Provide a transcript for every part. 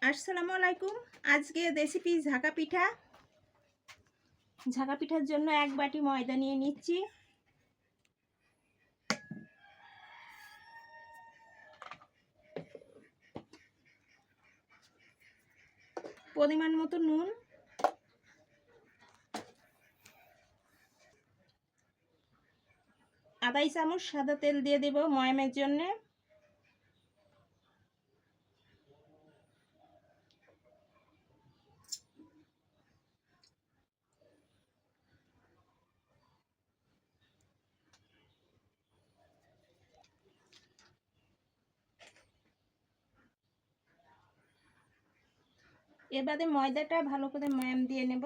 আসসালামু আলাইকুম। আজকে রেসিপি ঝাঁকা পিঠা। ঝাঁকা পিঠার জন্য 1 বাটি ময়দা নিয়ে নিচ্ছি। পরিমাণ মতো নুন, আড়াই চামচ সাদা তেল দিয়ে দেব ময়ামের জন্য। এবারে ময়দাটা ভালো করে ময়াম দিয়ে নেব।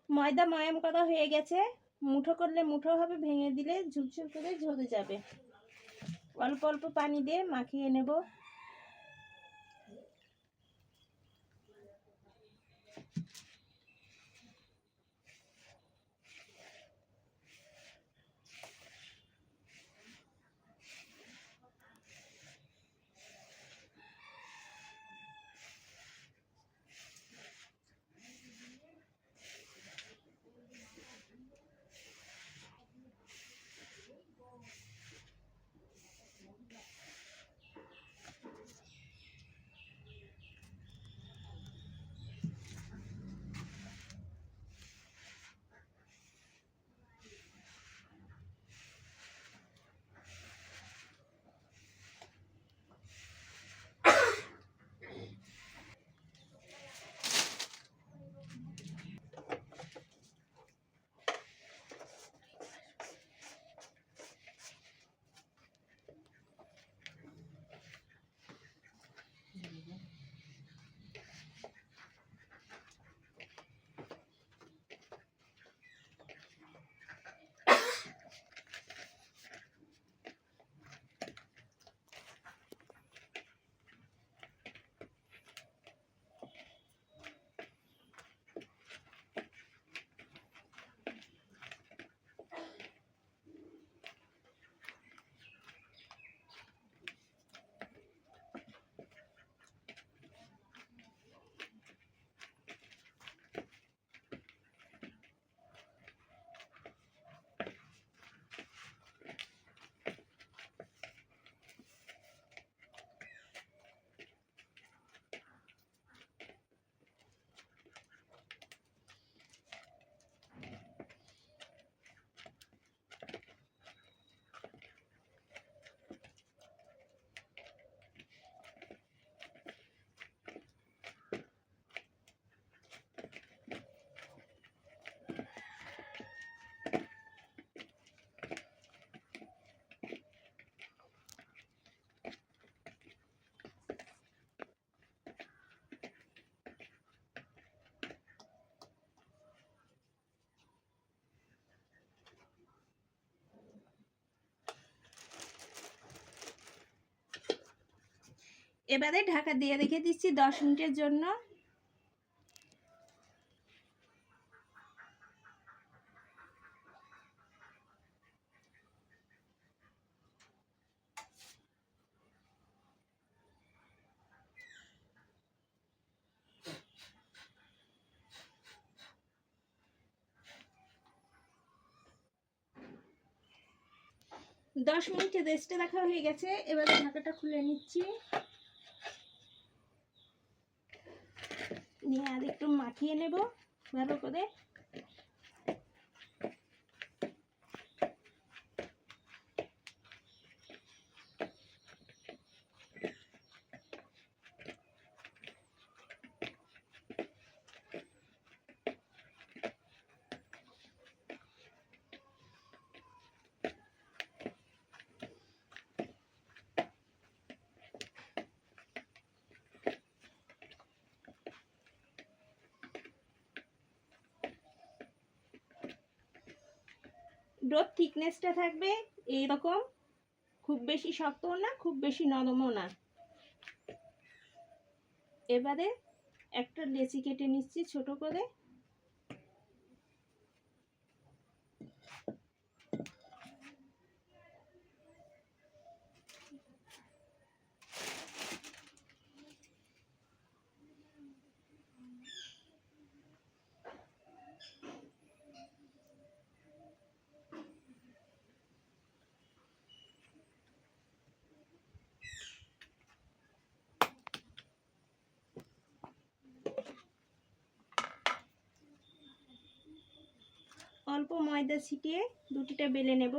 ময়দা ময়াম করা হয়ে গেছে। মুঠো করলে মুঠো হবে, ভেঙে দিলে ঝুরঝুর করে ঝরে যাবে। অল্প অল্প পানি দিয়ে মাখিয়ে নেব। এবারে ঢাকা দিয়ে রেখে দিচ্ছি 10 মিনিটের জন্য। 10 মিনিট রেস্টে রাখা হয়ে গেছে, এবারে ঢাকাটা খুলে নিচ্ছি, নিয়ে আর একটু মাখিয়ে নেব ভালো করে। ডোর থিকনেসটা থাকবে এইরকম, খুব বেশি শক্তও না খুব বেশি নরমও না। এবারে একটা লেচি কেটে নিচ্ছি ছোট করে। অল্প ময়দা ছিটিয়ে রুটিটা বেলে নেব।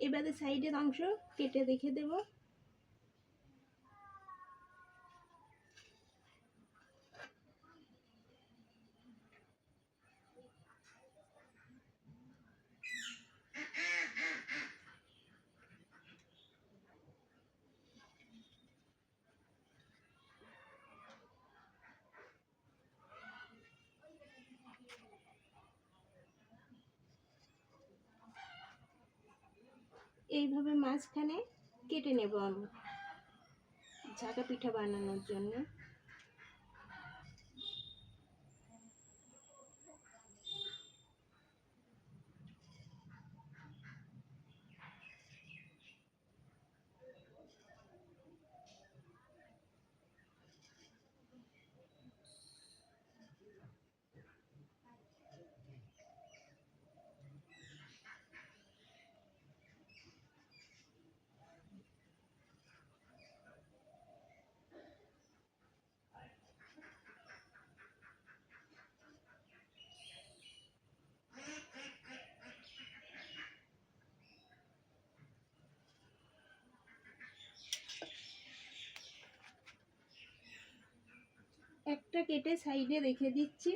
এবারে সাইডের অংশ কেটে রেখে দেব। এইভাবে মাঝখানে কেটে নেব আমি ঝাঁকা পিঠা বানানোর জন্য। একটা কেটে সাইডে রেখে দিচ্ছি।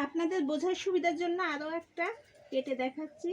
আপনাদের বোঝার সুবিধার জন্য আরো একটা কেটে দেখাচ্ছি।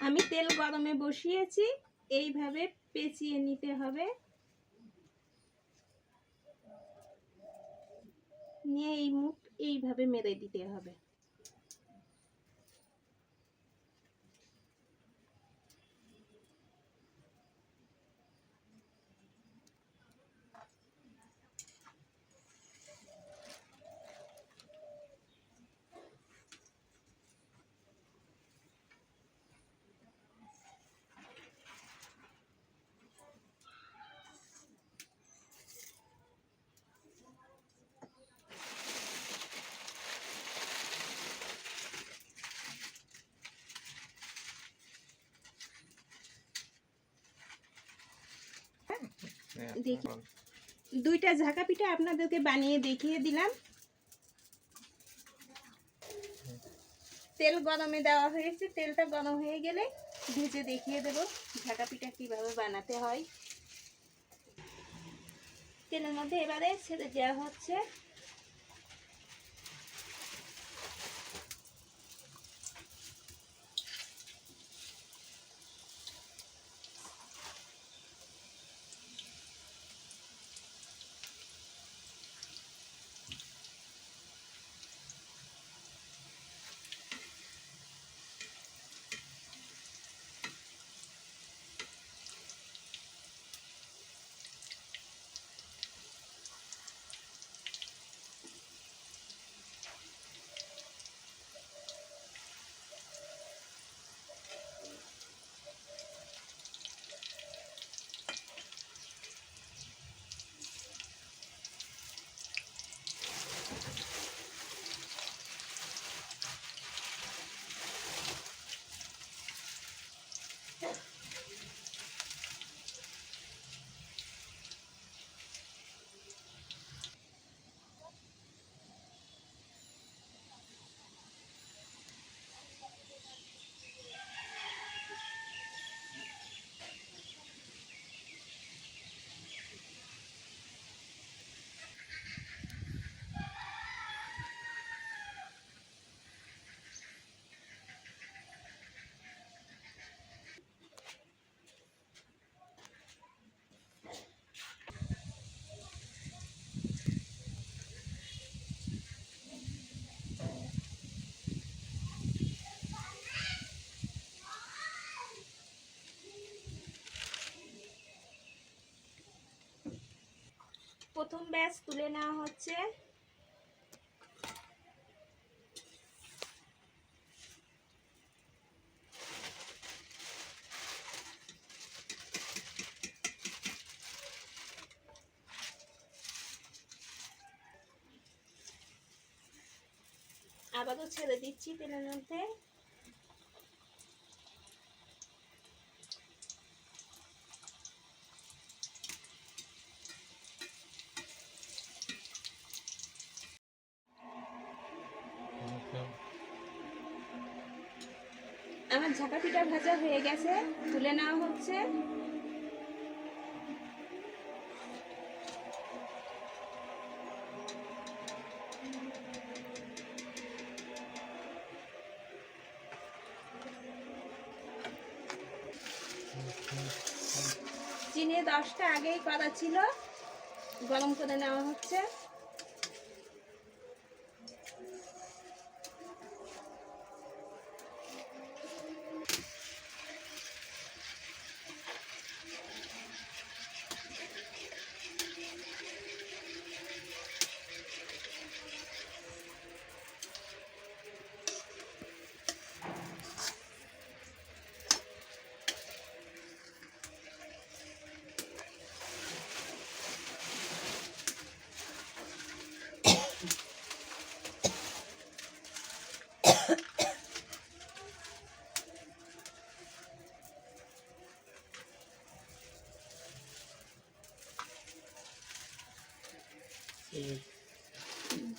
আমি তেল গরমে বসিয়েছি, এইভাবে পেঁচিয়ে নিতে হবে, নিয়ে এই মুখ এইভাবে মেরে দিতে হবে। দেখি, দুইটা ঝাঁকা পিঠা আপনাদেরকে বানিয়ে দেখিয়ে দিলাম। তেল গরমে দেওয়া হয়েছে, তেলটা গরম হয়ে গেলে ভেজে দেখিয়ে দেব ঝাঁকা পিঠা কিভাবে বানাতে হয়। তেলের মধ্যে এবারে ছেড়ে দেওয়া হচ্ছে। প্রথম ব্যাচ তুলে নেওয়া হচ্ছে। আবারও ছেড়ে দিচ্ছি তেলের মধ্যে। আমার ঝাঁকা পিঠা ভাজা হয়ে গেছে, তুলে নেওয়া হচ্ছে। চিনি 10টা আগেই করা ছিল, গরম করে নেওয়া হচ্ছে।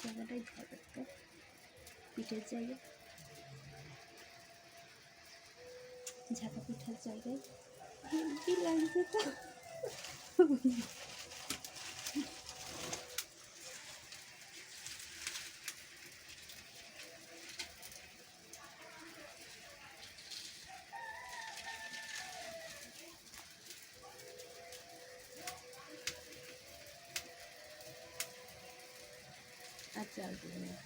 জায়গাটাই ঝাঁকাতে পিঠের জায়গা, ঝাঁকা পিঠার জায়গায় লাগছে তো। চাল দিয়ে নেব।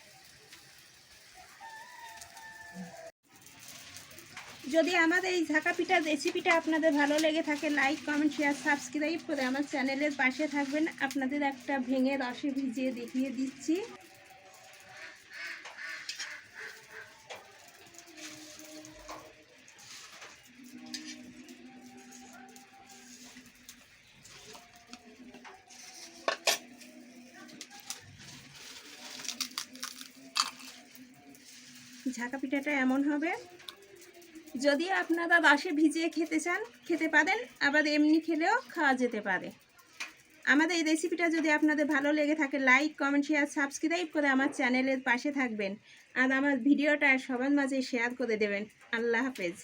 যদি আমাদের এই ঝাঁকা পিঠার রেসিপিটা আপনাদের ভালো লেগে থাকে, লাইক কমেন্ট শেয়ার সাবস্ক্রাইব করে আমার চ্যানেলের পাশে থাকবেন। আপনাদের একটা ভেঙে রসে ভিজিয়ে দেখিয়ে দিচ্ছি। ঝাঁকা পিঠাটা এমন হবে। যদি আপনারা রসে ভিজিয়ে খেতে চান খেতে পারেন, আবার এমনি খেলেও খাওয়া যেতে পারে। আমাদের এই রেসিপিটা যদি আপনাদের ভালো লেগে থাকে, লাইক কমেন্ট শেয়ার সাবস্ক্রাইব করে আমার চ্যানেলের পাশে থাকবেন আর আমার ভিডিওটা সবার মাঝে শেয়ার করে দেবেন। আল্লাহ হাফেজ।